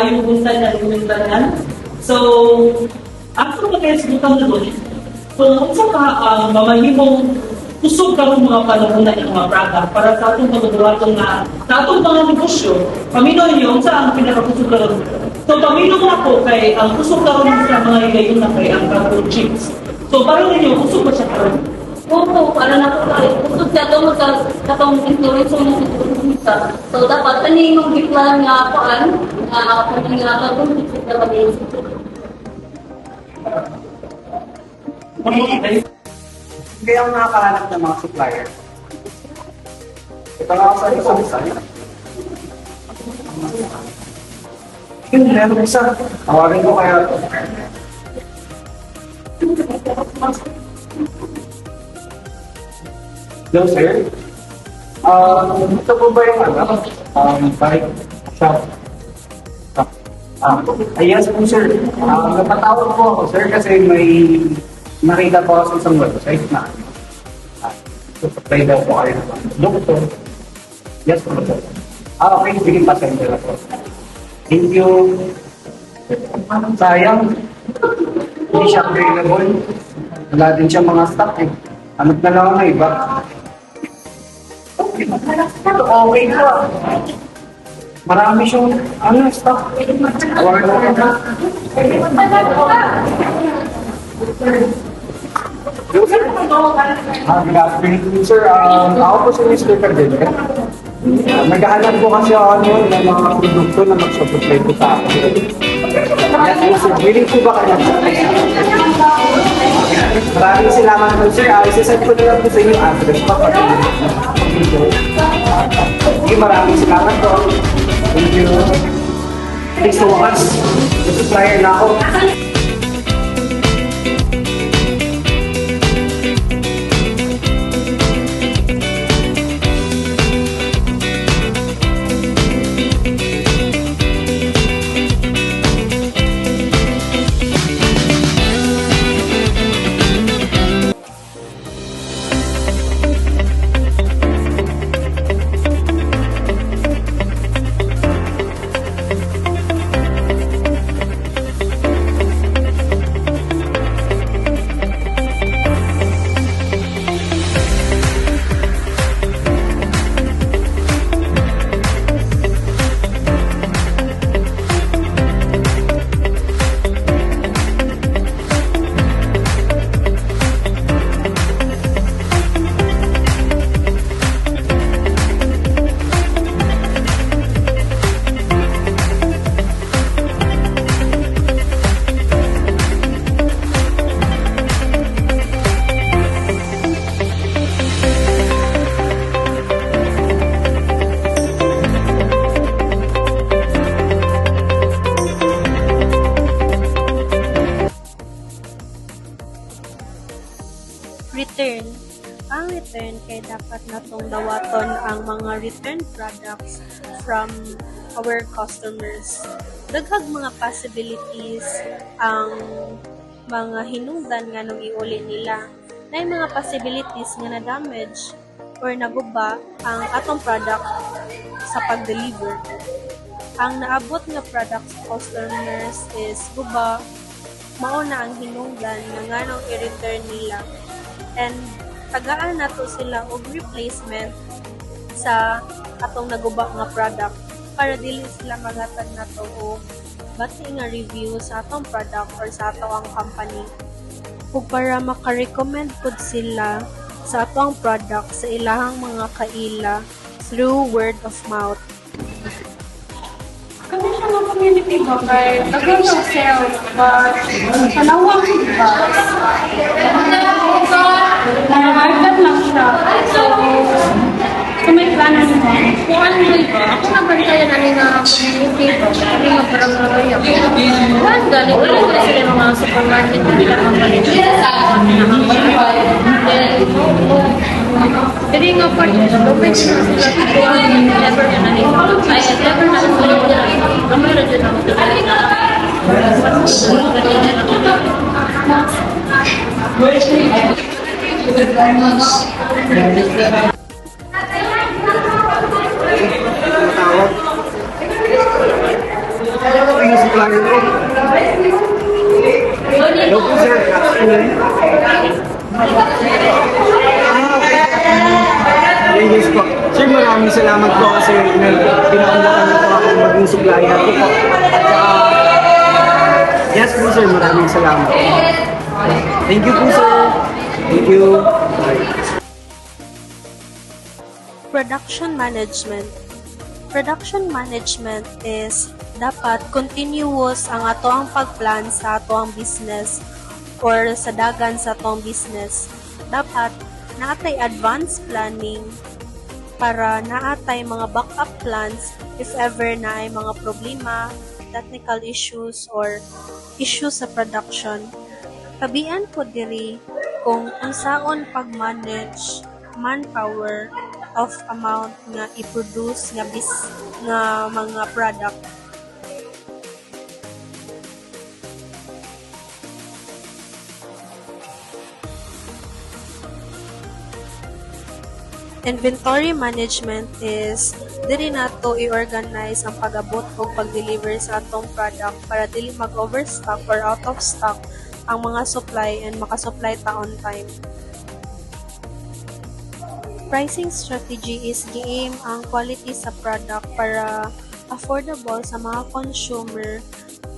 maayo buntag na lumintanan. So, after makaisgutan na doon, kung unsa ka mamahimong kusog ka ng mga panahon na mga product para sa atong pagbubuhaton na sa atong mga negosyo, pamino niyo unsa ang pinakakusog karon. So, pamino mo ako kay ang kusog karon sa mga igayon na kay ang carbon chips. So, parang ninyo, kusog ba siya karon? Oo, para na po tayo. Kusog siya ito sa katong influence mo sa so, dapat kaning yung giplan nga paan na ako nang ginagawa kung kusog na kami. Kaya ang nakakahanap ng mga supplier. Ito nga ako sa design. Yun, meron isa. Tawagin ko kaya ito. Hello, sir. Ito po ba yung bike shop? Yes po, sir. Napatawag po ako, sir, kasi may nakita po ako sa isang website na supply daw po kayo ng doktor. Yes po, sir. Okay, bigyan pa sa inyo po. Thank you. Sayang, hindi siya available. Wala din siya mga stock eh. Hanap na lang ang iba. Ito okay po. Marami siyang stock. Award ko na. Good afternoon, sir. Ako po si Mr. Cardel. Naghahanap po kasi ako ng mga produkto na mag-supply po sa akin. Yes, sir. Willing po ba kayo? Maraming salamat po, sir. Isasend ko na lang po sa inyo yung address pa. Okay, maraming salamat po. Thank you. Thanks so much. Supplier na ako. Return. Ang return kay dapat natong dawaton ang mga return products from our customers. Daghang mga possibilities ang mga hinungdan nga nung iuli nila. Na mga possibilities nga na-damage or naguba ang atong product sa pag-deliver. Ang naabot nga product sa customers is guba, mauna ang hinungdan nga nganong i-return nila. And tagaan nato sila og replacement sa atong naguba nga product para dili sila magatag nato og bati nga review sa atong product or sa atong company ug para maka-recommend pud sila sa atong product sa ilahang mga kaila through word of mouth. Kami siya ng community ba kay naging sales but panawang ba? Nakaharap lang siya. So may plano niya. Kung ano ba? Ako nabantayan na nga community ba? Kami nga parang nabaya ko. Saan galing? Wala ko sila ng mga supermarket na nila mga palit. Jadi nga pa rin. Lupin sila sila. Never na nila. Ay, never na nila. Kami na dyan ako. Matawag. po yung supplier ko. Hello po, sir. Yes po. Sir, maraming salamat po kasi pinaunlakan niyo po ako maging supplier ko po. At yes po, sir. Maraming salamat. Thank you po, sir. Thank you. Bye. Production management. Production management is dapat continuous ang ato ang pagplan sa ato ang business or sa dagan sa ato ang business. Dapat naatay advanced planning para naatay mga backup plans if ever na ay mga problema, technical issues or issues sa production. Tabian ko diri kung unsaon pag-manage manpower of amount nga i-produce nga mga product. Inventory management is diri nato i-organize ang pag-abot o pag-deliver sa atong product para dili mag-overstock or out of stock ang mga supply and makasupply ta on time. Pricing strategy is gi-aim ang quality sa product para affordable sa mga consumer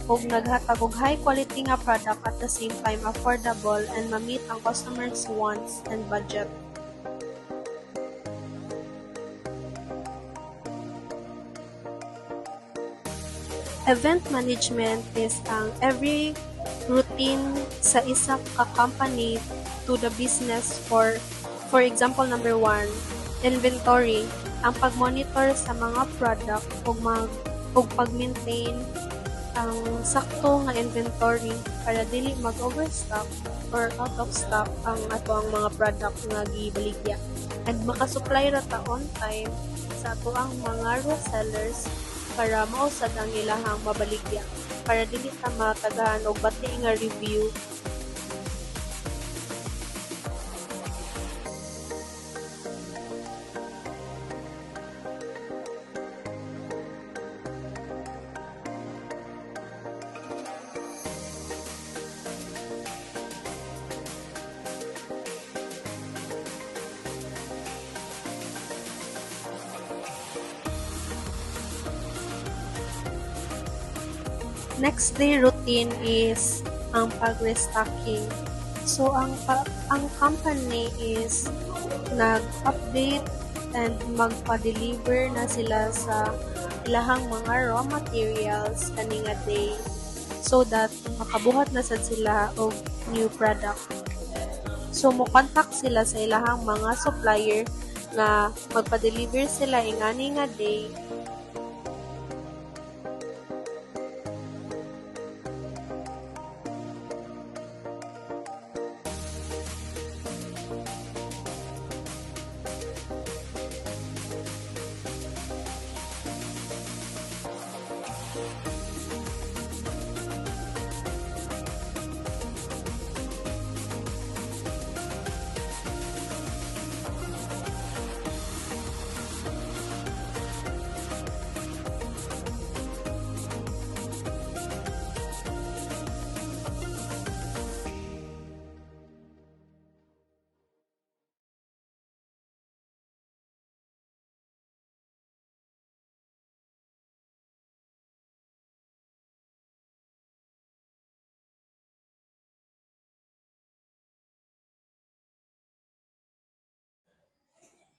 ug naghatag og high quality nga product at the same time affordable and ma-meet ang customers' wants and budget. Event management is ang every routine sa isa ka company to the business for example number 1, inventory, ang pag-monitor sa mga product ug pag-maintain ang sakto nga inventory para dili mag-overstock or out of stock ang ato ang mga product nga gibaligya and makasupply ra ta on time sa ato ang mga resellers para mausad ang ilahang mabaligya para dili ta matagahan og bati nga review. Next day routine is ang pag-restocking. So ang company is nag-update and magpa-deliver na sila sa ilahang mga raw materials kaning nga day so that makabuhat na sad sila og new product. So mo contact sila sa ilahang mga supplier nga magpa-deliver sila ingani nga day.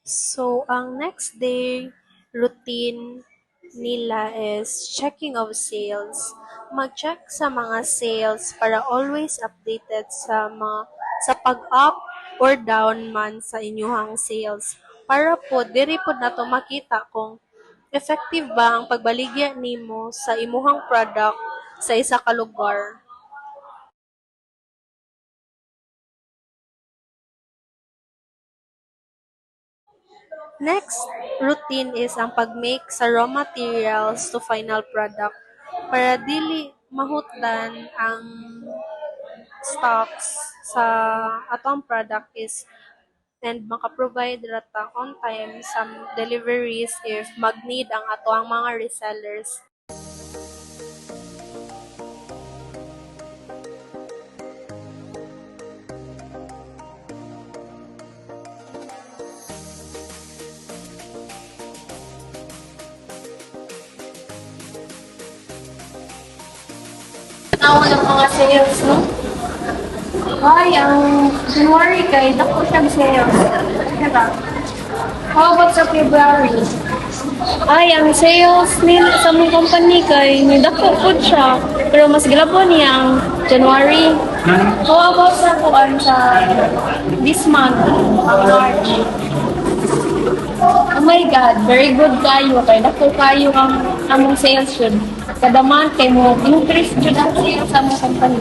So, ang next day routine nila is checking of sales. Mag-check sa mga sales para always updated sa pag-up or down man sa inyuhang sales. Para po diri po nato makita kung effective ba ang pagbaligya nimo sa imuhang product sa isa ka lugar. Next routine is ang pag-make sa raw materials to final product para dili mahutdan ang stocks sa atong product is and maka-provide rata on time some deliveries if mag-need ang ato ang mga resellers. sales, no? Ay, ang January kay dako siyang sales. Diba? How about sa February? Ay, ang sales nila sa mong company kay may dako po siya. Pero mas gilabo niya ang January. How about sa kuan sa this month, March? Oh my God, very good kayo. Kay dako kayo ang among sales yun. Kada month kay mo increase jud ang sales sa mong company.